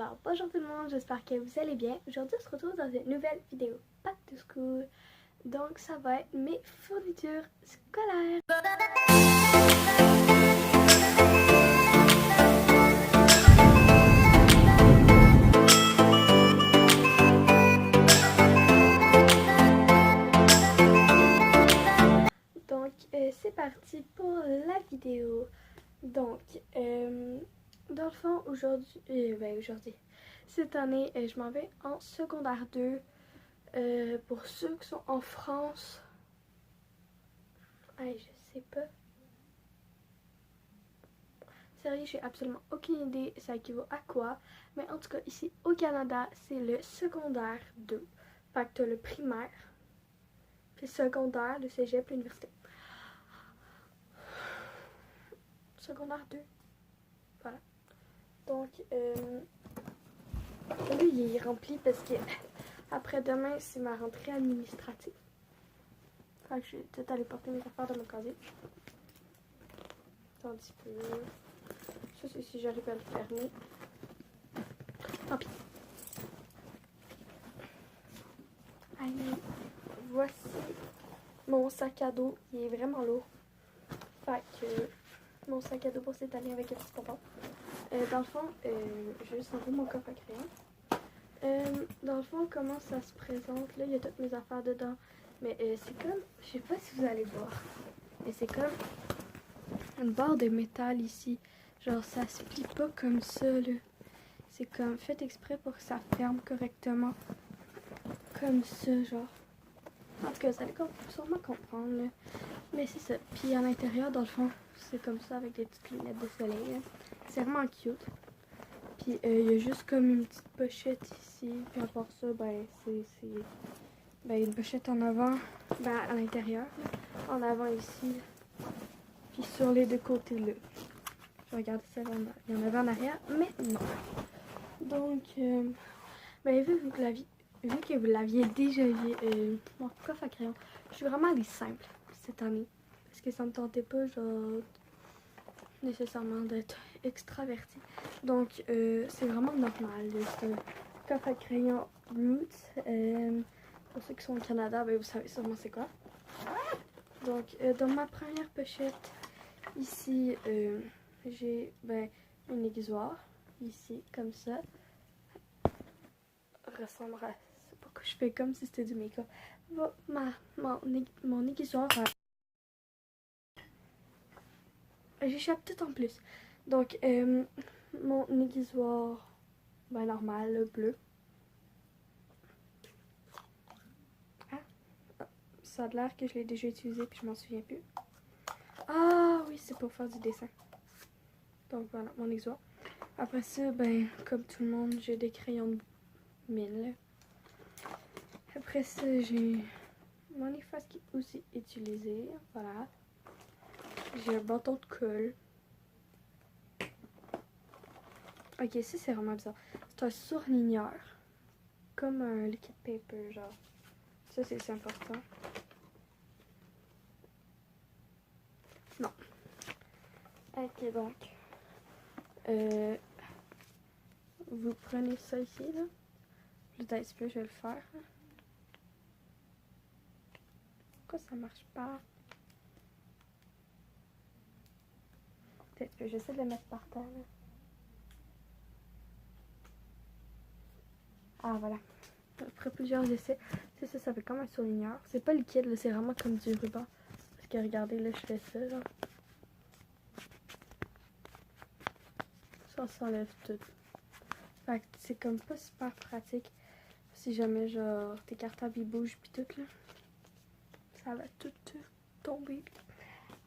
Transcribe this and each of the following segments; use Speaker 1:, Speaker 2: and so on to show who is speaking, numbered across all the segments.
Speaker 1: Alors, bonjour tout le monde, j'espère que vous allez bien. Aujourd'hui, on se retrouve dans une nouvelle vidéo Back to School. Donc, ça va être mes fournitures scolaires. Donc, c'est parti pour la vidéo. Donc, dans le fond, aujourd'hui, cette année, je m'en vais en secondaire 2. Pour ceux qui sont en France, je sais pas. Sérieux, j'ai absolument aucune idée ça équivaut à quoi. Mais en tout cas, ici au Canada, c'est le secondaire 2. Fait que t'as le primaire, puis le secondaire, le cégep, l'université. Secondaire 2. Voilà. Donc, lui, il est rempli parce que après-demain, c'est ma rentrée administrative. Fait que je vais peut-être aller porter mes affaires dans mon casier. Attends un petit peu. Ça, c'est si j'arrive à le fermer. Tant pis. Allez, voici mon sac à dos. Il est vraiment lourd. Fait que mon sac à dos pour cette année avec un petit pompon. Dans le fond, je vais juste enlever mon coffre à crayon. Dans le fond, comment ça se présente? Là, il y a toutes mes affaires dedans. Mais c'est comme, je sais pas si vous allez voir, mais c'est comme une barre de métal ici. Genre, ça se plie pas comme ça, là. C'est comme fait exprès pour que ça ferme correctement. Comme ça, genre. En tout cas, vous allez sûrement comprendre, là. Mais c'est ça. Puis à l'intérieur, dans le fond, c'est comme ça avec des petites lunettes de soleil, là. C'est vraiment cute. Puis il y a juste comme une petite pochette ici. Puis à part ça, ben, c'est une pochette en avant, ben, à l'intérieur. En avant ici. Puis sur les deux côtés, là. Je regarde ça, il y en avait en arrière, mais non. Donc, ben, vu que vous l'aviez déjà vu, mon coffre à crayon, je suis vraiment allée simple cette année. Parce que ça me tentait pas, genre, nécessairement d'être extravertie. Donc, c'est vraiment normal. C'est un coffre à crayon Roots. Pour ceux qui sont au Canada, ben, vous savez sûrement c'est quoi. Donc, dans ma première pochette, ici, j'ai un aiguisoir. Ici, comme ça. Ressemble à... C'est pourquoi je fais comme si c'était du make-up. Mon aiguisoir... J'échappe tout en plus. Donc, mon aiguisoir, ben normal, le bleu. Ça a l'air que je l'ai déjà utilisé puis je m'en souviens plus. Ah oui, c'est pour faire du dessin. Donc voilà, mon aiguisoir. Après ça, ben, comme tout le monde, j'ai des crayons de mine. Après ça, j'ai mon efface qui est aussi utilisé. Voilà. J'ai un bâton de colle. Ok, ça c'est vraiment bizarre. C'est un surligneur. Comme un liquid paper, genre. Ça c'est important. Non. Ok, donc. Vous prenez ça ici, là. Peut-être un petit peu, je vais le faire. Pourquoi ça marche pas? Peut-être que j'essaie de le mettre par terre, là. Ah, voilà. Après plusieurs essais, c'est ça, ça fait comme un surligneur. C'est pas liquide, c'est vraiment comme du ruban. Parce que regardez, là, je fais ça, genre. Ça s'enlève tout. Fait que c'est comme pas super pratique. Si jamais, genre, tes cartables ils bougent pis tout, là. Ça va tout tomber.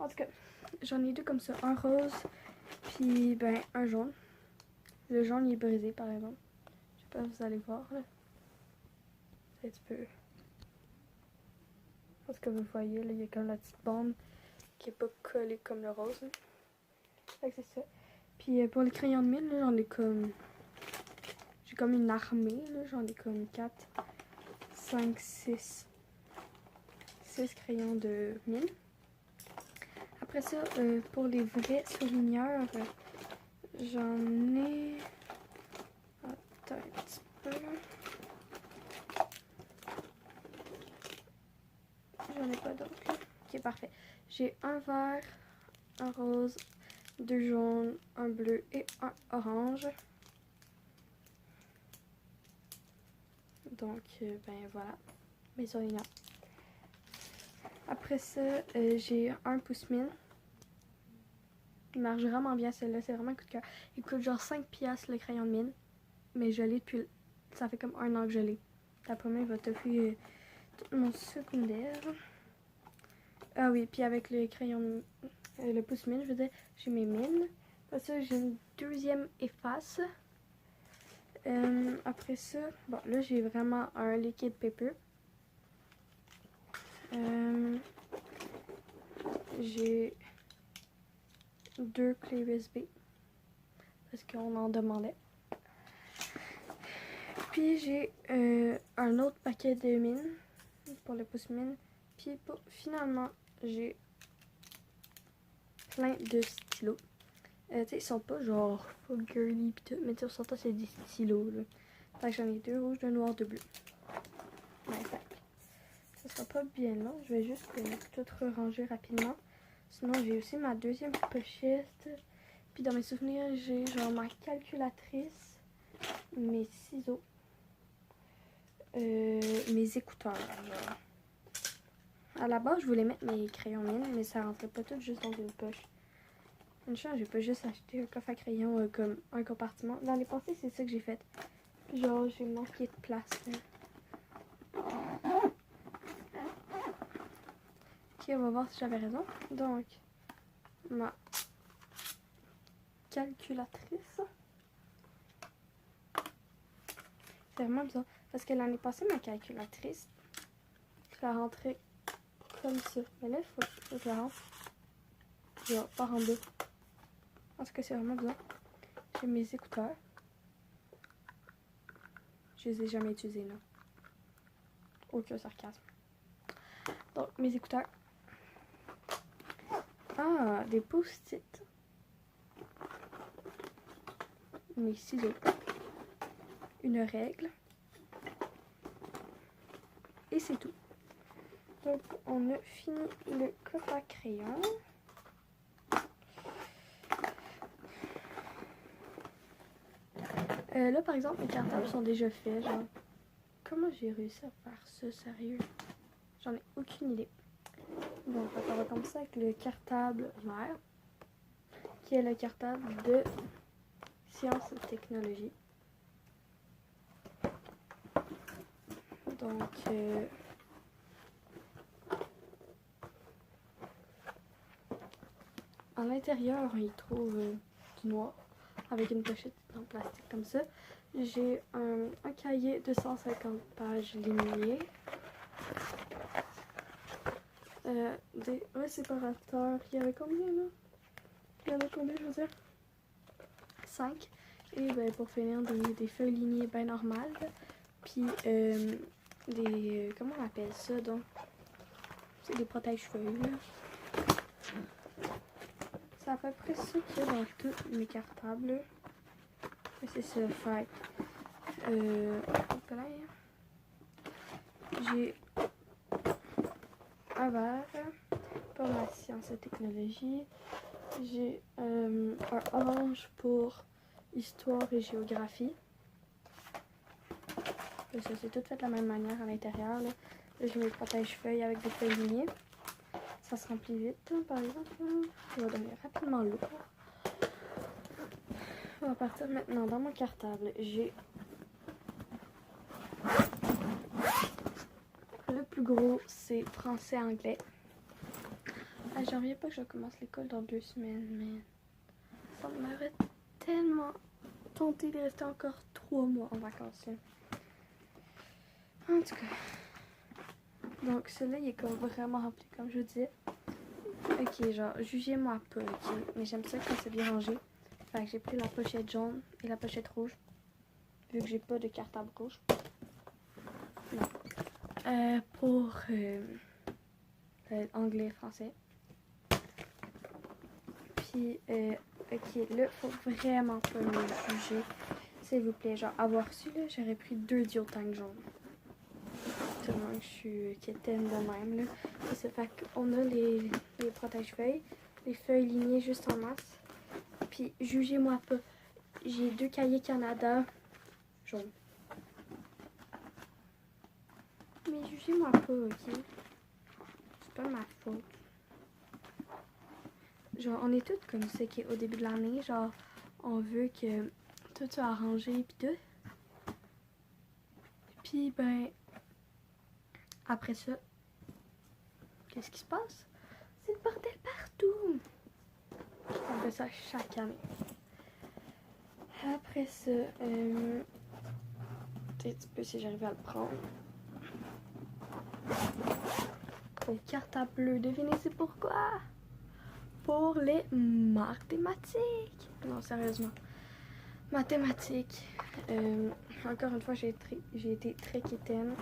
Speaker 1: En tout cas, j'en ai deux comme ça. Un rose, puis, ben, un jaune. Le jaune, il est brisé, par exemple. Je sais pas si vous allez voir, là. Un petit peu. Parce que vous voyez, là, il y a comme la petite bande qui est pas collée comme le rose. Là. Fait que c'est ça. Puis pour les crayons de mine, j'en ai comme... J'ai comme une armée, là. J'en ai comme 4, 5, 6 crayons de mine. Après ça, pour les vrais surligneurs, j'en ai... ça un petit peu. J'en ai pas d'autres. Ok, parfait. J'ai un vert, un rose, 2 jaunes, un bleu et un orange. Donc, ben voilà, mes surlignants. Après ça, j'ai un pouce-mine. Il marche vraiment bien, celui-là, c'est vraiment un coup de cœur. Il coûte genre 5$ le crayon de mine. Mais je l'ai depuis... Ça fait comme 1 an que je l'ai. D'après moi, il va t'offrir tout mon secondaire. Ah oui, puis avec le crayon... le pouce-mine, je veux dire, j'ai mes mines. Après ça, j'ai une deuxième efface. Après ça, bon, là, j'ai vraiment un liquid paper. J'ai 2 clés USB. Parce qu'on en demandait. Puis j'ai un autre paquet de mines pour le pouce-mine. Puis finalement, j'ai plein de stylos. Tu sais, ils sont pas genre full girly pis tout, mais tu sais, surtout c'est des stylos là. Fait que j'en ai 2 rouges, 2 noirs, 2 bleus. Ouais, fait ça sera pas bien long, je vais juste tout ranger rapidement. Sinon, j'ai aussi ma deuxième pochette. Puis dans mes souvenirs, j'ai genre ma calculatrice, mes ciseaux, mes écouteurs. Genre. À la base, je voulais mettre mes crayons mine, mais ça rentrait pas tout juste dans une poche. Une chance, j'ai pas juste acheté un coffre à crayons comme un compartiment. Dans les pensées, c'est ça que j'ai fait. Genre, j'ai manqué de place. Ok, on va voir si j'avais raison. Donc, ma calculatrice. C'est vraiment bizarre. Parce que l'année passée, ma calculatrice, je la rentrais comme ça. Mais là, il faut que je la rentre. Genre, par en deux. En tout cas, c'est vraiment bizarre. J'ai mes écouteurs. Je les ai jamais utilisés, non. Aucun sarcasme. Donc, mes écouteurs. Ah, des post-it. Mes ciseaux. Une règle. Et c'est tout. Donc, on a fini le coffre à crayon. Là, par exemple, mes cartables sont déjà faits. Genre, comment j'ai réussi à faire ça, sérieux? J'en ai aucune idée. Donc, on va commencer avec le cartable vert, qui est le cartable de sciences et technologies. Donc, à l'intérieur, on y trouve du noir avec une pochette en plastique comme ça. J'ai un cahier de 150 pages lignées. Des séparateurs. Il y avait combien là? Il y en a combien, je veux dire? 5. Et ben, pour finir, des feuilles lignées bien normales. Puis des. Comment on appelle ça donc? C'est des protège-feuilles là. C'est à peu près ça qu'il y a dans tous mes cartables. C'est ça, fait. J'ai un vert pour la science et technologie. J'ai un orange pour histoire et géographie. Ça, c'est tout fait de la même manière à l'intérieur. Là, j'ai mes protège-feuilles avec des feuilles lignées. Ça se remplit vite, hein, par exemple. Ça va devenir rapidement lourd. On va partir maintenant dans mon cartable. J'ai le plus gros, c'est français-anglais. Ah, j'en reviens pas que je commence l'école dans 2 semaines, mais ça m'aurait tellement tenté de rester encore 3 mois en vacances. Là. En tout cas. Donc, celui-là, il est comme vraiment rempli, comme je vous disais. Ok, genre, jugez-moi pas, ok. Mais j'aime ça quand c'est bien rangé. Fait que j'ai pris la pochette jaune et la pochette rouge. Vu que j'ai pas de cartable rouge. Non. Pour anglais, français. Puis, ok, là, faut vraiment pas me juger s'il vous plaît, genre, avoir su, là, j'aurais pris 2 duotangs jaunes. Tellement que je suis quétaine de même, là. C'est ça, fait qu'on a les protège-feuilles, les feuilles lignées juste en masse. Puis, jugez-moi pas, j'ai 2 cahiers Canada jaunes. Mais jugez-moi pas, ok? C'est pas ma faute. Genre, on est toutes comme ça qu'au début de l'année, genre, on veut que tout soit arrangé pis tout. Puis, ben, après ça, qu'est-ce qui se passe? C'est le bordel partout! On fait ça chaque année. Après ça, peut-être un peu si j'arrive à le prendre. Une carte à bleu, devinez c'est pourquoi? Pour les mathématiques. Non, sérieusement. Mathématiques. Encore une fois, j'ai été très quétaine.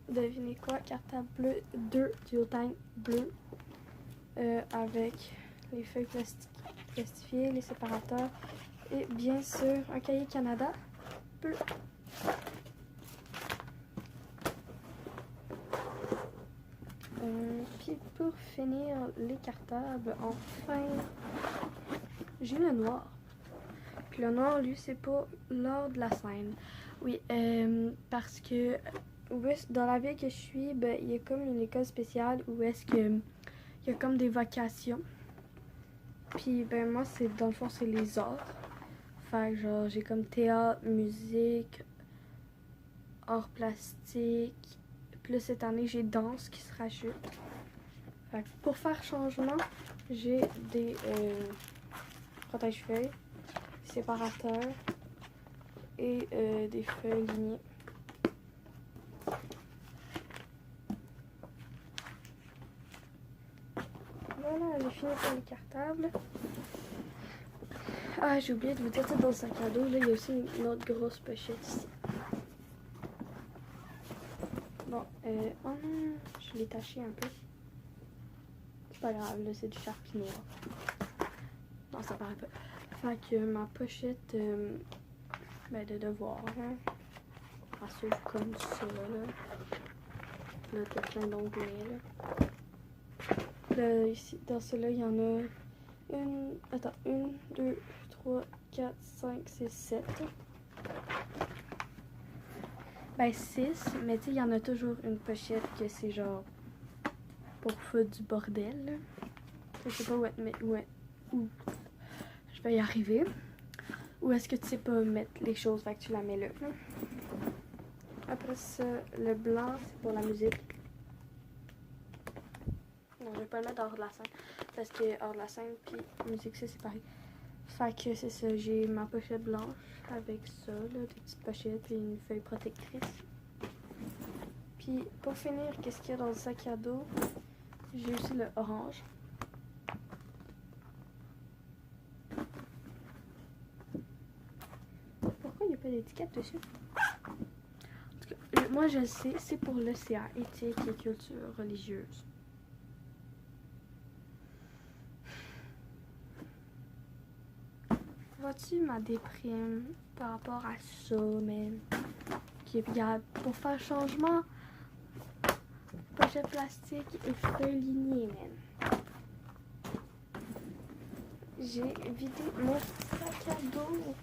Speaker 1: Devinez quoi? Carte à bleu, 2 duotangs bleus. Avec les feuilles plastifiées, les séparateurs. Et bien sûr, un cahier Canada bleu. Puis pour finir les cartables, enfin, j'ai le noir. Puis le noir, lui, c'est pas lors de la scène. Oui, parce que dans la ville que je suis, ben, il y a comme une école spéciale où est-ce que il y a comme des vocations. Puis ben moi, c'est dans le fond, c'est les arts. Fait que genre, j'ai comme théâtre, musique, art plastique. Puis là, cette année, j'ai danse qui se rajoute. Fait que pour faire changement, j'ai des protège-feuilles, séparateurs et des feuilles lignées. Voilà, j'ai fini pour les cartables. Ah, j'ai oublié de vous dire, dans le sac à dos, là, il y a aussi une autre grosse pochette ici. Bon, oh non, je l'ai taché un peu. C'est pas grave, là, c'est du Sharpie noir. Non, ça paraît pas. Fait que ma pochette ben, de devoir, hein, à suivre comme ça, là. Là, t'as plein d'onglets, là. Ici, dans celui-là, il y en a une, 2, 3, 4, 5, 6, 7. Ben 6, mais tu sais, il y en a toujours une pochette que c'est genre pour foutre du bordel, là. Je sais pas où je vais y arriver. Ou est-ce que tu sais pas mettre les choses, fait que tu la mets là. Après ça, le blanc, c'est pour la musique. Non, je vais pas le mettre hors de la scène. Parce que hors de la scène, puis musique, c'est pareil. Fait que c'est ça, j'ai ma pochette blanche avec ça, là, des petites pochettes, puis une feuille protectrice. Puis pour finir, qu'est-ce qu'il y a dans le sac à dos? J'ai aussi le orange. Pourquoi il n'y a pas d'étiquette dessus? En tout cas, moi je le sais, c'est pour l'ECA, éthique et culture religieuse. Vois-tu ma déprime par rapport à ça, man? Qui regarde, pour faire changement, pochette plastique et feuilles lignées, man. J'ai vidé mon sac à dos.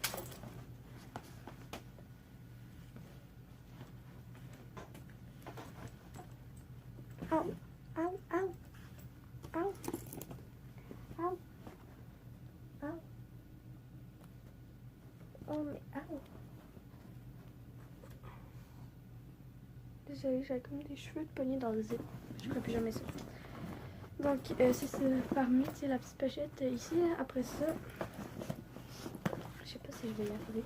Speaker 1: Ow, ow, ow, ow, ow, ow. Oh, mais ow. Désolée, j'avais comme des cheveux de poignée dans le zip. Je ferai plus jamais ça. Donc, c'est parmi la petite pochette ici. Après ça, je sais pas si je vais y arriver.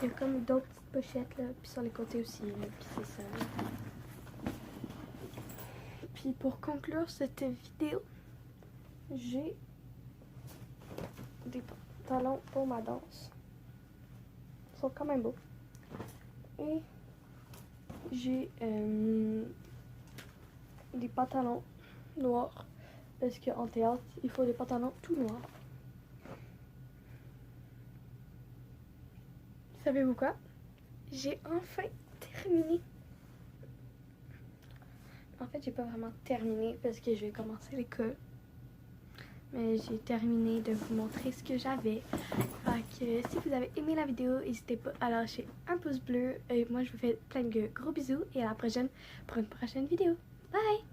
Speaker 1: Il y a comme d'autres petites pochettes là, puis sur les côtés aussi, là, puis c'est ça. Puis pour conclure cette vidéo, j'ai des pantalons pour ma danse. Ils sont quand même beaux. Et j'ai des pantalons noirs parce qu'en théâtre, il faut des pantalons tout noirs. savez-vous quoi? J'ai enfin terminé. En fait, j'ai pas vraiment terminé parce que je vais commencer l'école. Mais j'ai terminé de vous montrer ce que j'avais. Fait que si vous avez aimé la vidéo, n'hésitez pas à lâcher un pouce bleu. Et moi, je vous fais plein de gros bisous et à la prochaine pour une prochaine vidéo. Bye!